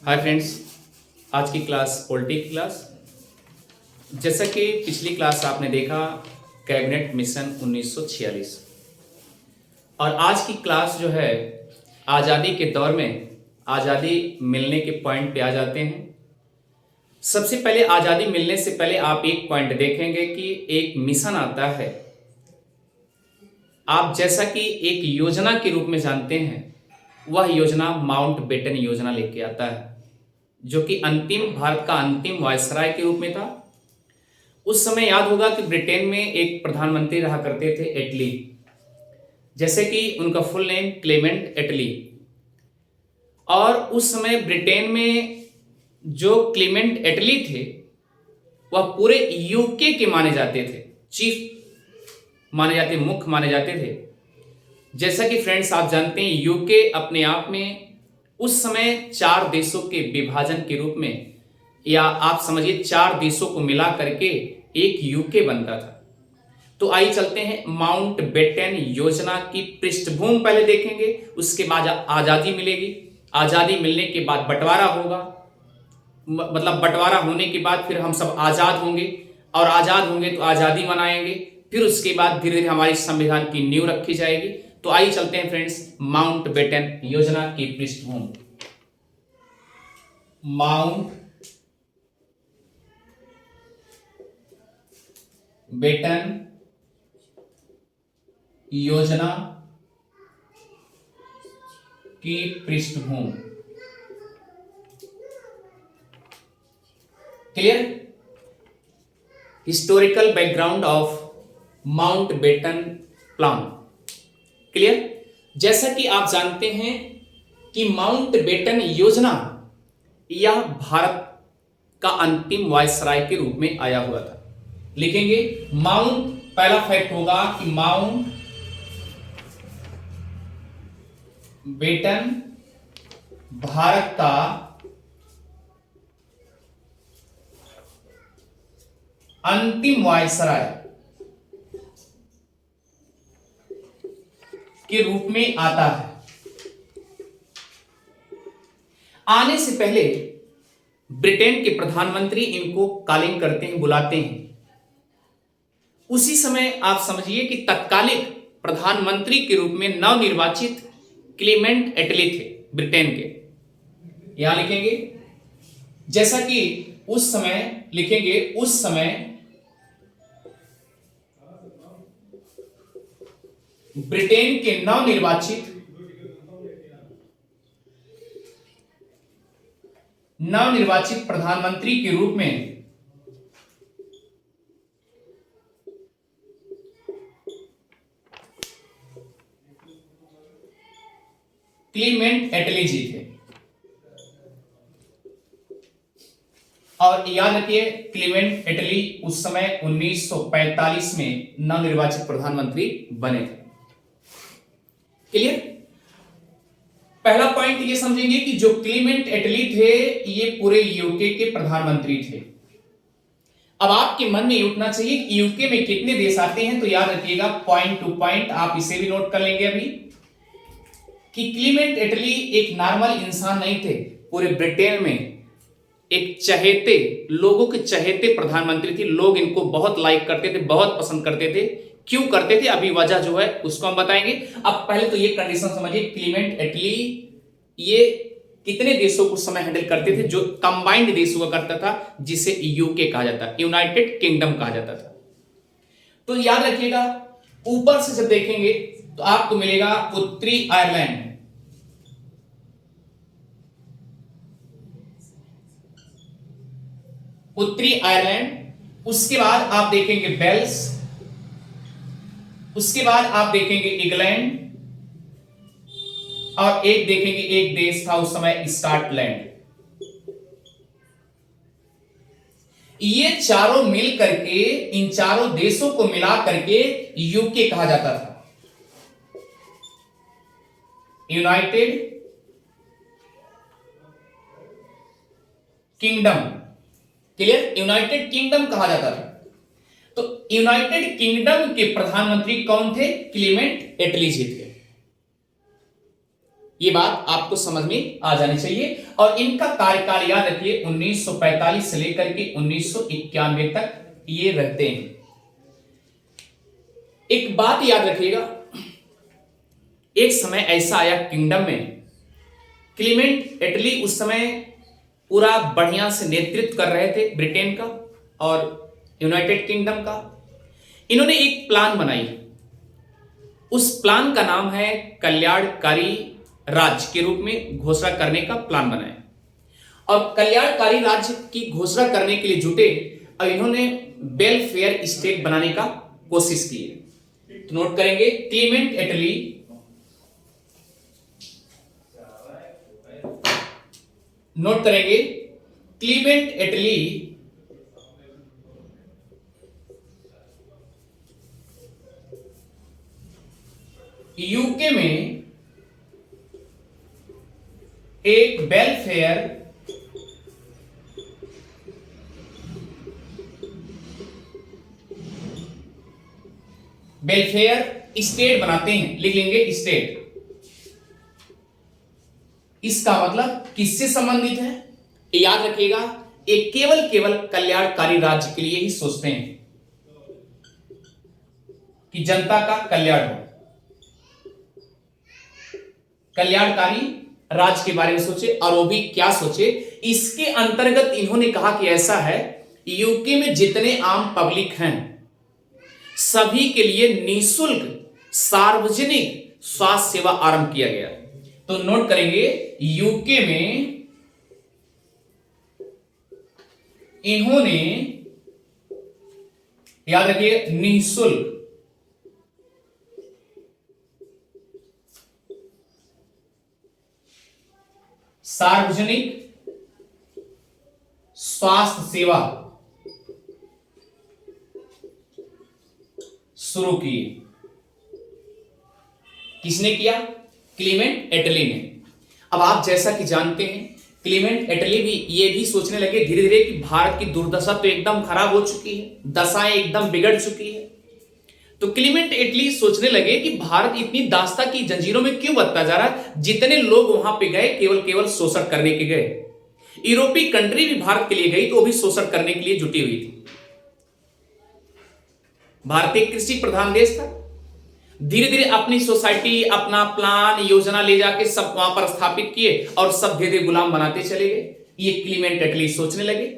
Hi friends, आज की class polity की क्लास। जैसा कि पिछली क्लास आपने देखा कैबिनेट मिशन 1946 और आज की क्लास जो है आज़ादी के दौर में आज़ादी मिलने के पॉइंट पे आ जाते हैं। सबसे पहले आज़ादी मिलने से पहले आप एक पॉइंट देखेंगे कि एक मिशन आता है, आप जैसा कि एक योजना के रूप में जानते हैं, वह योजना माउंट बेटन योजना लेके आता है जो कि भारत का अंतिम वायसराय के रूप में था। उस समय याद होगा कि ब्रिटेन में एक प्रधानमंत्री रहा करते थे एटली, जैसे कि उनका फुल नेम क्लेमेंट एटली। और उस समय ब्रिटेन में जो क्लेमेंट एटली थे वह पूरे यूके के माने जाते थे, चीफ माने जाते, मुख्य माने जाते थे। जैसा कि फ्रेंड्स आप जानते हैं यूके अपने आप में उस समय 4 देशों के विभाजन के रूप में, या आप समझिए 4 देशों को मिला करके एक यूके बनता था। तो आइए चलते हैं माउंट बेटन योजना की पृष्ठभूमि पहले देखेंगे, उसके बाद आजादी मिलेगी। आजादी मिलने के बाद बंटवारा होगा, मतलब बंटवारा होने के बाद फिर हम सब आजाद होंगे, और आजाद होंगे तो आजादी मनाएंगे। फिर उसके बाद धीरे धीरे हमारे संविधान की नींव रखी जाएगी। तो आइए चलते हैं फ्रेंड्स माउंट बेटन योजना की पृष्ठभूमि। माउंट बेटन योजना की पृष्ठभूमि। Clear? Historical background of Mountbatten plan. Clear? जैसा कि आप जानते हैं कि माउंट बेटन योजना यह भारत का अंतिम वायसराय के रूप में आया हुआ था। लिखेंगे माउंट, पहला फैक्ट होगा कि माउंट बेटन भारत का अंतिम वायसराय के रूप में आता है। आने से पहले ब्रिटेन के प्रधानमंत्री इनको कॉलिंग करते हैं, बुलाते हैं। उसी समय आप समझिए कि तत्कालिक प्रधानमंत्री के रूप में नवनिर्वाचित क्लेमेंट एटली थे ब्रिटेन के। यहां लिखेंगे जैसा कि उस समय, लिखेंगे उस समय ब्रिटेन के नवनिर्वाचित प्रधानमंत्री के रूप में क्लेमेंट एटली जी थे। और याद रखिए क्लेमेंट एटली उस समय 1945 में नवनिर्वाचित प्रधानमंत्री बने थे। क्लियर? पहला पॉइंट ये समझेंगे कि जो क्लेमेंट एटली थे ये पूरे यूके के प्रधानमंत्री थे। अब आपके मन में ये उठना चाहिए कि यूके में कितने देश आते हैं, तो याद रखिएगा पॉइंट टू पॉइंट आप इसे भी नोट कर लेंगे अभी कि क्लेमेंट एटली एक नॉर्मल इंसान नहीं थे। पूरे ब्रिटेन में एक चहेते, लोगों के चहेते प्रधानमंत्री थे। लोग इनको बहुत लाइक करते थे, बहुत पसंद करते थे। क्यों करते थे, अभी वजह जो है उसको हम बताएंगे। अब पहले तो ये कंडीशन समझिए, क्लेमेंट एटली ये कितने देशों को समय हैंडल करते थे, जो कंबाइंड देश हुआ करता था, जिसे यूके कहा जाता, यूनाइटेड किंगडम कहा जाता था। तो याद रखिएगा ऊपर से जब देखेंगे तो आपको मिलेगा उत्तरी आयरलैंड, उत्तरी आयरलैंड। उसके बाद आप देखेंगे वेल्स, उसके बाद आप देखेंगे इंग्लैंड, और एक देखेंगे, एक देश था उस समय स्कॉटलैंड। ये चारों मिल करके, इन चारों देशों को मिला करके यूके कहा जाता था, United kingdom. Clear? United kingdom कहा जाता था। तो यूनाइटेड किंगडम के प्रधानमंत्री कौन थे? क्लेमेंट एटली जी थे। ये बात आपको समझ में आ जानी चाहिए। और इनका कार्यकाल याद रखिए 1945 से लेकर के 1991 तक ये रहते हैं। एक बात याद रखिएगा, एक समय ऐसा आया किंगडम में, क्लीमेंट एटली उस समय पूरा बढ़िया से नेतृत्व कर रहे थे ब्रिटेन का और यूनाइटेड किंगडम का। इन्होंने एक प्लान बनाई, उस प्लान का नाम है कल्याणकारी राज्य के रूप में घोषणा करने का प्लान बनाया। और कल्याणकारी राज्य की घोषणा करने के लिए जुटे और इन्होंने वेलफेयर स्टेट बनाने का कोशिश की। तो नोट करेंगे, क्लीमेंट एटली नोट करेंगे, क्लीमेंट एटली यूके में एक वेलफेयर स्टेट बनाते हैं। लिख लेंगे स्टेट। इसका मतलब किससे संबंधित है याद रखिएगा, एक केवल कल्याणकारी राज्य के लिए ही सोचते हैं कि जनता का कल्याण हो, कल्याणकारी राज्य के बारे में सोचे। और वो भी क्या सोचे, इसके अंतर्गत इन्होंने कहा कि ऐसा है, यूके में जितने आम पब्लिक हैं सभी के लिए निःशुल्क सार्वजनिक स्वास्थ्य सेवा आरंभ किया गया। तो नोट करेंगे, यूके में इन्होंने याद रखिए निःशुल्क सार्वजनिक स्वास्थ्य सेवा शुरू की। किसने किया? क्लीमेंट एटली ने। अब आप जैसा कि जानते हैं, क्लीमेंट एटली भी ये भी सोचने लगे धीरे धीरे कि भारत की दुर्दशा तो एकदम खराब हो चुकी है, दशाएं एकदम बिगड़ चुकी है। तो क्लीमेंट एटली सोचने लगे कि भारत इतनी दास्ता की जंजीरों में क्यों बदता जा रहा है। जितने लोग वहां पे गए केवल शोषण करने के गए। यूरोपीय कंट्री भी भारत के लिए गई तो वो भी शोषण करने के लिए जुटी हुई थी। भारत एक कृषि प्रधान देश था। धीरे धीरे अपनी सोसाइटी, अपना प्लान, योजना ले जाके सब वहां पर स्थापित किए और सब धीरे गुलाम बनाते चले गए। ये क्लीमेंट एटली सोचने लगे।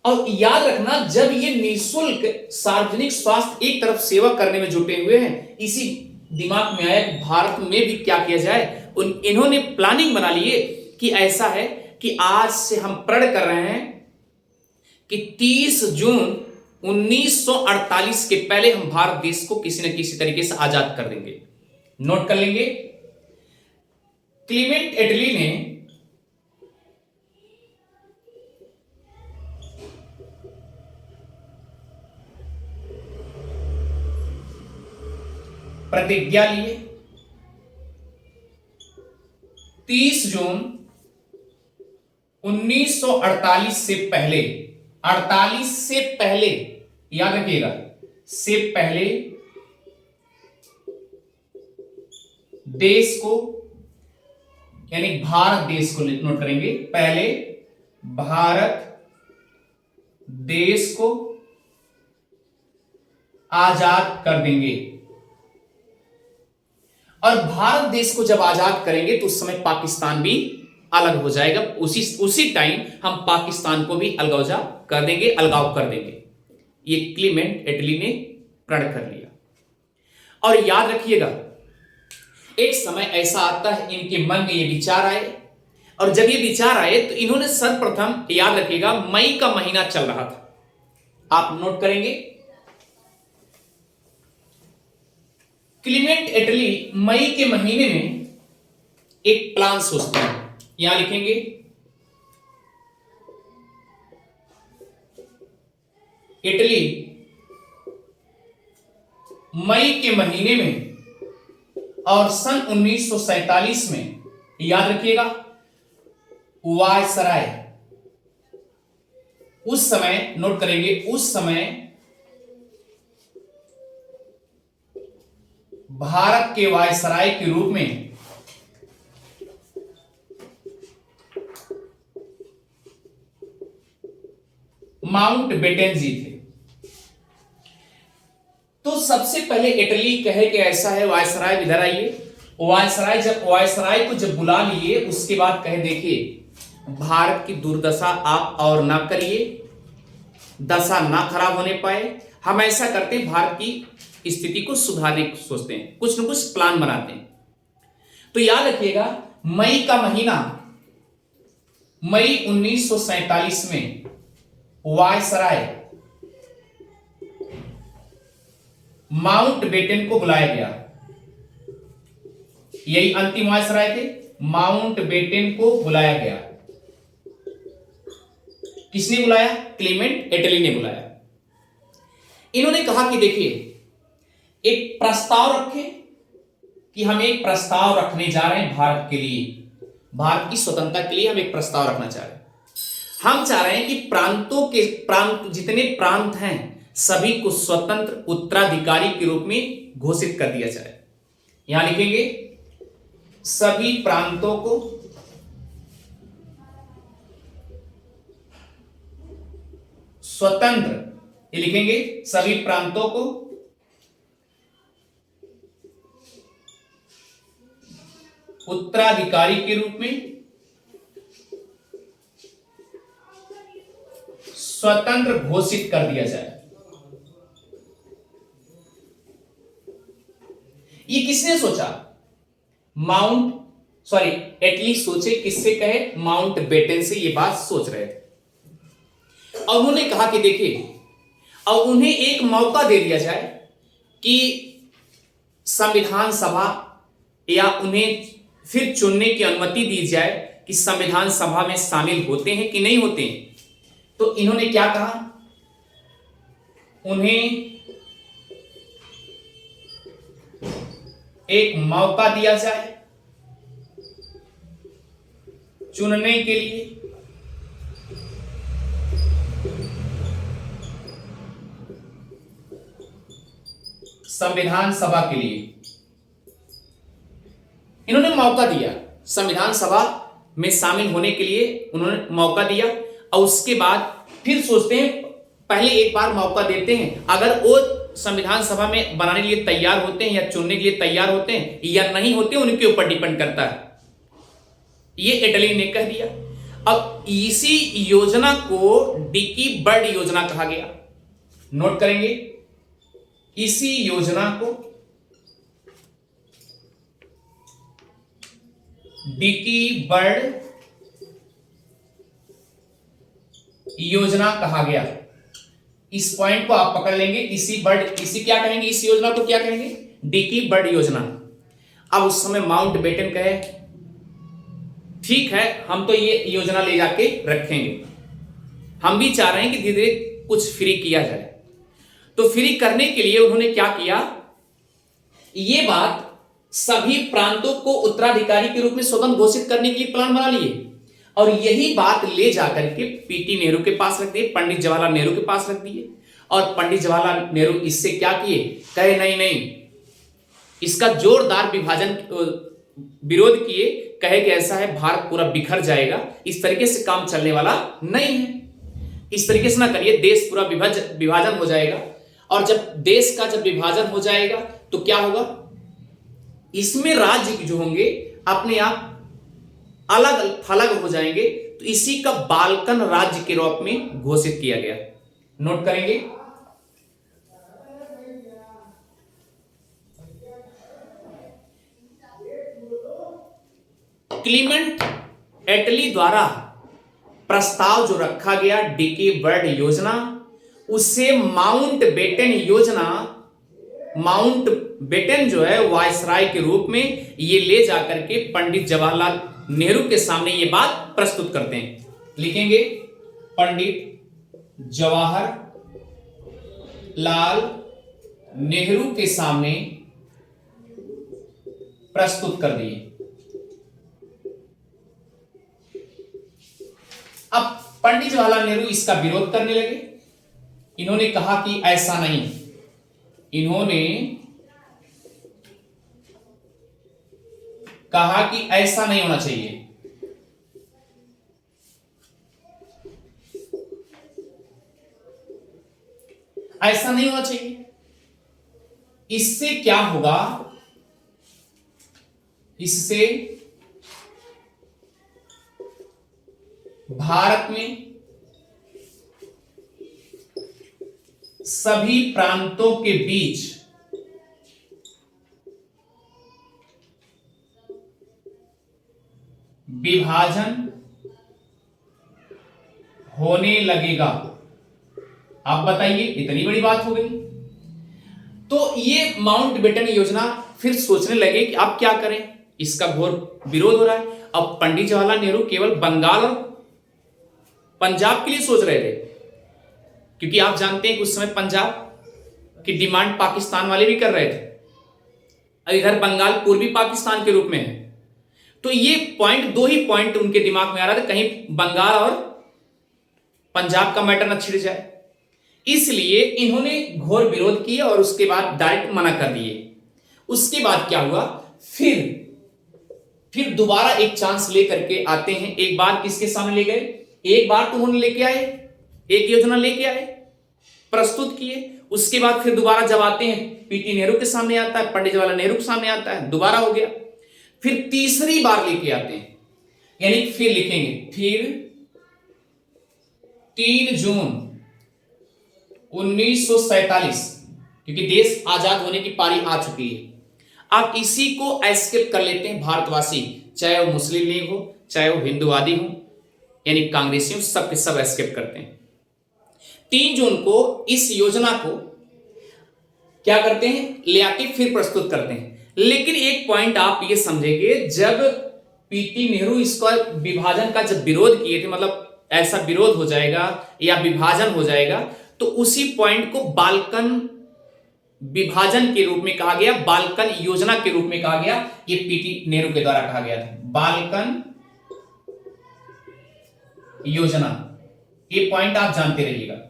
और याद रखना, जब ये निःशुल्क सार्वजनिक स्वास्थ्य एक तरफ सेवा करने में जुटे हुए हैं, इसी दिमाग में आया कि भारत में भी क्या किया जाए। इन्होंने प्लानिंग बना लिए कि ऐसा है कि आज से हम प्रण कर रहे हैं कि 30 जून 1948 के पहले हम भारत देश को किसी न किसी तरीके से आजाद कर देंगे। नोट कर लेंगे, क्लीमेंट एटली ने प्रतिज्ञा लिए 30 जून 1948 से पहले, 48 से पहले याद रखिएगा, से पहले देश को यानी भारत देश को नोट करेंगे, पहले भारत देश को आजाद कर देंगे। और भारत देश को जब आजाद करेंगे तो उस समय पाकिस्तान भी अलग हो जाएगा। उसी टाइम हम पाकिस्तान को भी अलगौजा कर देंगे, अलगाव कर देंगे। ये क्लीमेंट एटली ने प्रण कर लिया। और याद रखिएगा, एक समय ऐसा आता है इनके मन में ये विचार आए, और जब ये विचार आए तो इन्होंने सर्वप्रथम, याद रखिएगा, मई का महीना चल रहा था, आप नोट करेंगे, क्लीमेंट एटली मई के महीने में एक प्लान सोचते हैं। यहां लिखेंगे, इटली मई के महीने में और सन 1947 में, याद रखिएगा, वायसराय, उस समय नोट करेंगे, उस समय भारत के वायसराय के रूप में माउंटबेटन जी थे। तो सबसे पहले इटली कहे कि ऐसा है, वायसराय इधर आइए। वायसराय को जब बुला लिए उसके बाद कहे देखिए भारत की दुर्दशा आप और ना करिए, दशा ना खराब होने पाए, हम ऐसा करते हैं भारत की स्थिति को सुधारने की सोचते हैं, कुछ न कुछ प्लान बनाते हैं। तो याद रखिएगा मई का महीना, मई 1947 में वायसराय माउंटबेटन को बुलाया गया। यही अंतिम वायसराय थे, माउंटबेटन को बुलाया गया। किसने बुलाया? क्लेमेंट एटली ने बुलाया। इन्होंने कहा कि देखिए एक प्रस्ताव रखें कि हम एक प्रस्ताव रखने जा रहे हैं भारत के लिए, भारत की स्वतंत्रता के लिए हम एक प्रस्ताव रखना चाह रहे हैं। हम चाह रहे हैं कि प्रांत जितने प्रांत हैं सभी को स्वतंत्र उत्तराधिकारी के रूप में घोषित कर दिया जाए। यहां लिखेंगे सभी प्रांतों को स्वतंत्र, ये लिखेंगे सभी प्रांतों को उत्तराधिकारी के रूप में स्वतंत्र घोषित कर दिया जाए। ये किसने सोचा? एटली सोचे, किससे कहे? माउंटबेटन से ये बात सोच रहे थे। और उन्होंने कहा कि देखिए अब उन्हें एक मौका दे दिया जाए कि संविधान सभा या उन्हें फिर चुनने की अनुमति दी जाए कि संविधान सभा में शामिल होते हैं कि नहीं होते हैं। तो इन्होंने क्या कहा? उन्हें एक मौका दिया जाए चुनने के लिए संविधान सभा के लिए। इन्होंने मौका दिया संविधान सभा में शामिल होने के लिए, उन्होंने मौका दिया। और उसके बाद फिर सोचते हैं, पहले एक बार मौका देते हैं, अगर वो संविधान सभा में बनाने के लिए तैयार होते हैं या चुनने के लिए तैयार होते हैं या नहीं होते, उनके ऊपर डिपेंड करता है। ये इटली ने कह दिया। अब इसी योजना को डिकी बर्ड योजना कहा गया। नोट करेंगे, इसी योजना को डिकी बर्ड योजना कहा गया। इस पॉइंट को आप पकड़ लेंगे, इसी क्या कहेंगे? इस योजना को क्या कहेंगे? डिकी बर्ड योजना। अब उस समय माउंटबेटन कहे ठीक है, हम तो ये योजना ले जाके रखेंगे, हम भी चाह रहे हैं कि धीरे धीरे कुछ फ्री किया जाए। तो फ्री करने के लिए उन्होंने क्या किया? ये बात सभी प्रांतों को उत्तराधिकारी के रूप में स्वतंत्र घोषित करने के लिए प्लान बना लिए और यही बात ले जाकर के पीटी नेहरू के पास रख दिए, पंडित जवाहरलाल नेहरू के पास रख दिए। और पंडित जवाहरलाल नेहरू इससे क्या किए? कहे नहीं नहीं, इसका जोरदार विरोध किए, कहे कि ऐसा है भारत पूरा बिखर जाएगा, इस तरीके से काम चलने वाला नहीं है, इस तरीके से ना करिए, देश पूरा विभाजन हो जाएगा। और जब देश का विभाजन हो जाएगा तो क्या होगा? इसमें राज्य जो होंगे अपने आप अलग थलग हो जाएंगे। तो इसी का बाल्कन राज्य के रूप में घोषित किया गया। नोट करेंगे, क्लीमेंट एटली द्वारा प्रस्ताव जो रखा गया डिकी बर्ड योजना, उससे माउंटबेटन योजना, माउंटबेटन जो है वायसराय के रूप में ये ले जाकर के पंडित जवाहरलाल नेहरू के सामने ये बात प्रस्तुत करते हैं। लिखेंगे पंडित जवाहरलाल नेहरू के सामने प्रस्तुत कर दिए। अब पंडित जवाहरलाल नेहरू इसका विरोध करने लगे। इन्होंने कहा कि ऐसा नहीं, इन्होंने कहा कि ऐसा नहीं होना चाहिए। ऐसा नहीं होना चाहिए। इससे क्या होगा, इससे भारत में सभी प्रांतों के बीच विभाजन होने लगेगा। आप बताइए, इतनी बड़ी बात हो गई। तो ये माउंटबेटन योजना, फिर सोचने लगे कि अब क्या करें, इसका घोर विरोध हो रहा है। अब पंडित जवाहरलाल नेहरू केवल बंगाल और पंजाब के लिए सोच रहे थे, क्योंकि आप जानते हैं कि उस समय पंजाब की डिमांड पाकिस्तान वाले भी कर रहे थे, इधर बंगाल पूर्वी पाकिस्तान के रूप में है। तो ये पॉइंट, दो ही पॉइंट उनके दिमाग में आ रहा था, कहीं बंगाल और पंजाब का मैटर न छिड़ जाए, इसलिए इन्होंने घोर विरोध किया और उसके बाद डायरेक्ट मना कर दिए। उसके बाद क्या हुआ, फिर दोबारा एक चांस लेकर के आते हैं। एक बार किसके सामने ले गए, एक बार तो उन्होंने लेके आए, एक योजना लेके आए, प्रस्तुत किए। उसके बाद फिर दोबारा जब आते हैं, पीटी नेहरू के सामने आता है, पंडित जवाहरलाल नेहरू के सामने आता है, दोबारा हो गया। फिर तीसरी बार लेके आते हैं, यानी फिर लिखेंगे, फिर 3 जून 1947, क्योंकि देश आजाद होने की पारी आ चुकी है। आप इसी को एस्केप कर लेते हैं भारतवासी, चाहे वो मुस्लिम लीग हो, चाहे वो हिंदूवादी हो, यानी कांग्रेसी हो, सब के सब एस्केप करते हैं। 3 जून को इस योजना को क्या करते हैं, ले आके फिर प्रस्तुत करते हैं। लेकिन एक पॉइंट आप ये समझेंगे, जब पीटी नेहरू इसका विभाजन का जब विरोध किए थे, मतलब ऐसा विरोध हो जाएगा या विभाजन हो जाएगा, तो उसी पॉइंट को बाल्कन विभाजन के रूप में कहा गया, बाल्कन योजना के रूप में कहा गया। ये पीटी नेहरू के द्वारा कहा गया था, बाल्कन योजना। ये पॉइंट आप जानते रहिएगा।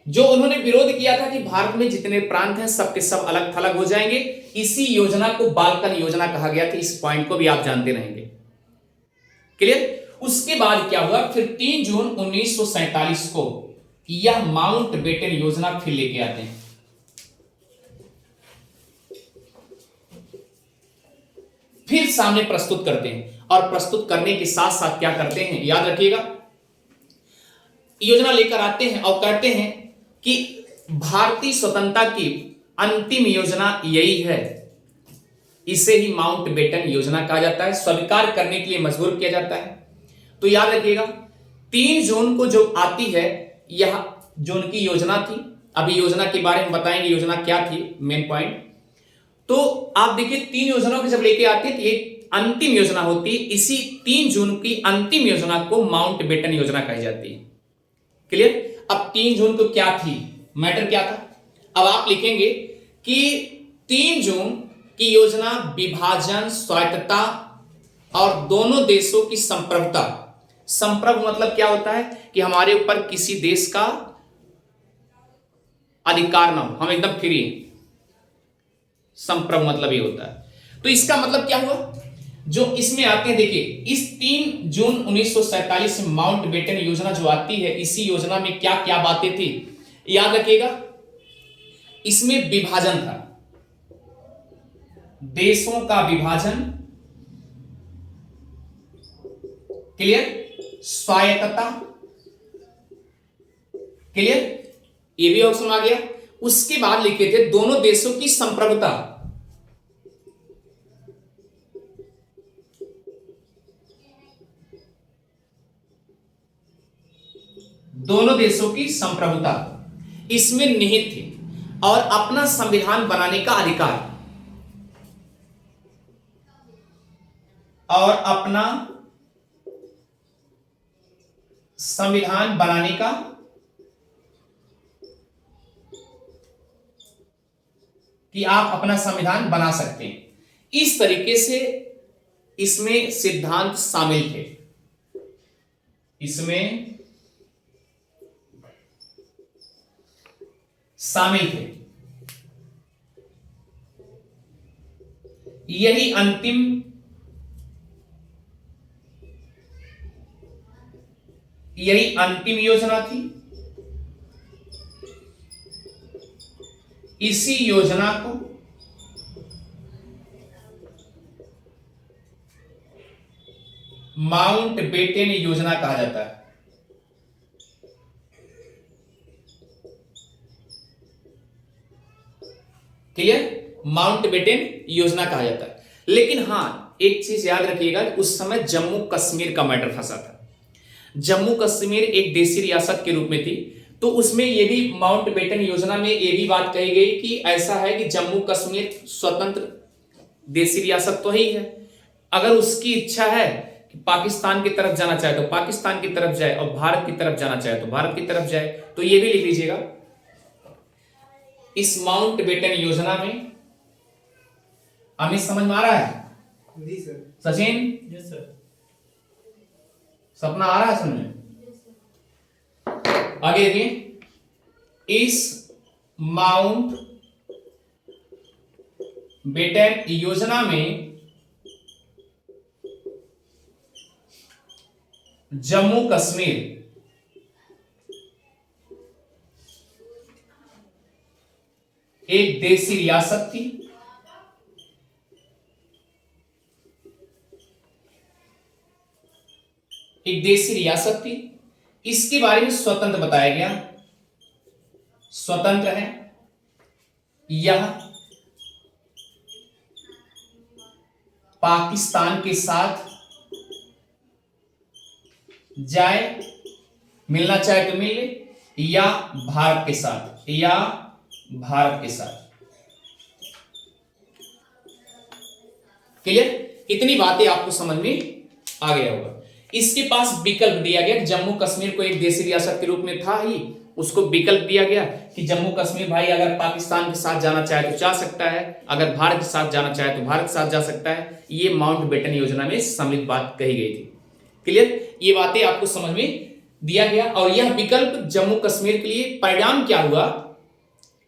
जो उन्होंने विरोध किया था कि भारत में जितने प्रांत हैं सबके सब अलग थलग हो जाएंगे, इसी योजना को बाल्कन योजना कहा गया था। इस पॉइंट को भी आप जानते रहेंगे। क्लियर। उसके बाद क्या हुआ, फिर 3 जून 1947 को यह माउंटबेटन योजना फिर लेके आते हैं। फिर सामने प्रस्तुत करते हैं, और प्रस्तुत करने के साथ साथ क्या करते हैं, याद रखिएगा, योजना लेकर आते हैं और कहते हैं कि भारतीय स्वतंत्रता की अंतिम योजना यही है। इसे ही माउंटबेटन योजना कहा जाता है, स्वीकार करने के लिए मजबूर किया जाता है। तो याद रखिएगा, 3 जून को जो आती है, यह जो उनकी योजना थी, अभी योजना के बारे में बताएंगे, योजना क्या थी, मेन पॉइंट। तो आप देखिए, 3 योजनाओं को जब लेके आते हैं तो एक अंतिम योजना होती है। इसी 3 जून की अंतिम योजना को माउंटबेटन योजना कही जाती है। क्लियर। अब 3 जून को क्या थी, मैटर क्या था, अब आप लिखेंगे कि 3 जून की योजना विभाजन, स्वायत्तता और दोनों देशों की संप्रभुता। संप्रभु मतलब क्या होता है कि हमारे ऊपर किसी देश का अधिकार ना हो, हम एकदम फ्री हैं। संप्रभु मतलब ये होता है। तो इसका मतलब क्या हुआ, जो इसमें आते हैं, देखिए, इस 3 जून 1947 में माउंटबेटन योजना जो आती है, इसी योजना में क्या क्या बातें थी, याद रखिएगा। इसमें विभाजन था, देशों का विभाजन, क्लियर, स्वायत्तता, क्लियर, ये भी ऑप्शन आ गया। उसके बाद लिखे थे दोनों देशों की संप्रभुता, दोनों देशों की संप्रभुता इसमें निहित थी, और अपना संविधान बनाने का अधिकार, और अपना संविधान बनाने का, कि आप अपना संविधान बना सकते हैं। इस तरीके से इसमें सिद्धांत शामिल थे, इसमें शामिल थे। यही अंतिम योजना थी, इसी योजना को माउंटबेटन योजना कहा जाता है। क्लियर? माउंटबेटन योजना कहा जाता है। लेकिन हां, एक चीज याद रखिएगा, उस समय जम्मू कश्मीर का मैटर फंसा था। जम्मू कश्मीर एक देशी रियासत के रूप में थी, तो उसमें ये भी माउंटबेटन योजना में ये भी बात कही गई कि ऐसा है कि जम्मू कश्मीर स्वतंत्र देशी रियासत तो ही है, अगर उसकी इच्छा है कि पाकिस्तान की तरफ जाना चाहे तो पाकिस्तान की तरफ जाए, और भारत की तरफ जाना चाहे तो भारत की तरफ जाए। तो ये भी लिख लीजिएगा, इस माउंटबेटन योजना में हमें समझ में आ रहा है? जी sir. Sachin? Yes sir. Sapna आ रहा है समझ में? आगे देखिए, इस माउंटबेटन योजना में जम्मू कश्मीर एक देशी रियासत थी, एक देशी रियासत थी। इसके बारे में स्वतंत्र बताया गया, स्वतंत्र है, यह पाकिस्तान के साथ जाए, मिलना चाहे तो मिले, या भारत के साथ, या भारत के साथ। क्लियर? इतनी बातें आपको समझ में आ गया होगा। इसके पास विकल्प दिया गया, जम्मू कश्मीर को एक देशी रियासत के रूप में था ही, उसको विकल्प दिया गया कि जम्मू कश्मीर भाई अगर पाकिस्तान के साथ जाना चाहे तो जा सकता है, अगर भारत के साथ जाना चाहे तो भारत के साथ जा सकता है। ये माउंटबेटन योजना में सम्मिलित बात कही गई थी। क्लियर? ये बातें आपको समझ में दिया गया। और यह विकल्प जम्मू कश्मीर के लिए परिणाम क्या हुआ,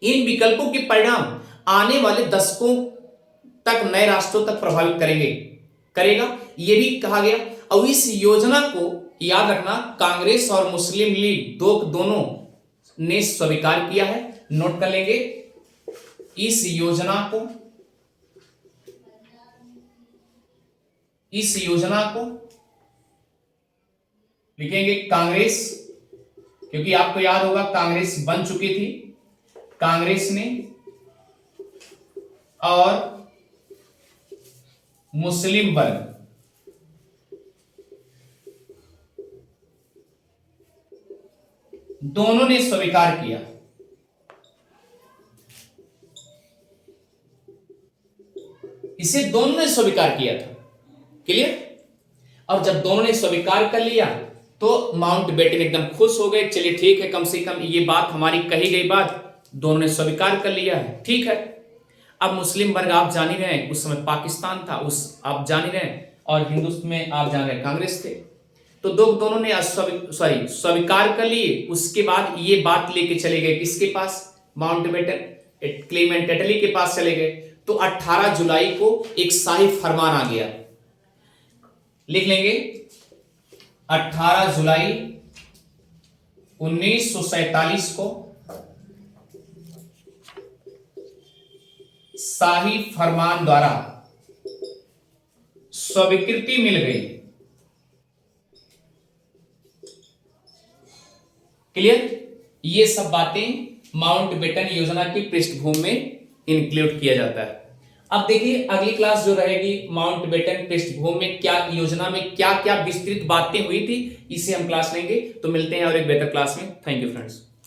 इन विकल्पों के परिणाम आने वाले दशकों तक नए राष्ट्रों तक प्रभावित करेगा, यह भी कहा गया। और इस योजना को याद रखना, कांग्रेस और मुस्लिम लीग दोनों ने स्वीकार किया है। नोट कर लेंगे, इस योजना को लिखेंगे कांग्रेस, क्योंकि आपको याद होगा कांग्रेस बन चुकी थी, कांग्रेस ने, और मुस्लिम वर्ग दोनों ने स्वीकार किया। इसे दोनों ने स्वीकार किया था। क्लियर? और जब दोनों ने स्वीकार कर लिया तो माउंटबेटन एकदम खुश हो गए, चलिए ठीक है, कम से कम ये बात हमारी कही गई बात दोनों ने स्वीकार कर लिया है, ठीक है। अब मुस्लिम वर्ग आप जान ही रहे हैं, उस समय पाकिस्तान था, उस आप जान ही रहे हैं, और हिंदुस्तान में आप जान रहे हैं कांग्रेस थे। तो दोनों ने स्वीकार कर लिए। उसके बाद ये बात लेके चले गए किसके पास, माउंटबेटन, क्लेमेंट एटली के पास चले गए। तो 18 जुलाई को एक शाही फरमान आ गया, लिख लेंगे 18 जुलाई 1947 को शाही फरमान द्वारा स्वीकृति मिल गई। क्लियर? ये सब बातें माउंटबेटन योजना की पृष्ठभूमि में इंक्लूड किया जाता है। अब देखिए अगली क्लास जो रहेगी, माउंटबेटन पृष्ठभूमि में क्या, योजना में क्या क्या विस्तृत बातें हुई थी, इसे हम क्लास लेंगे। तो मिलते हैं और एक बेहतर क्लास में। Thank you friends.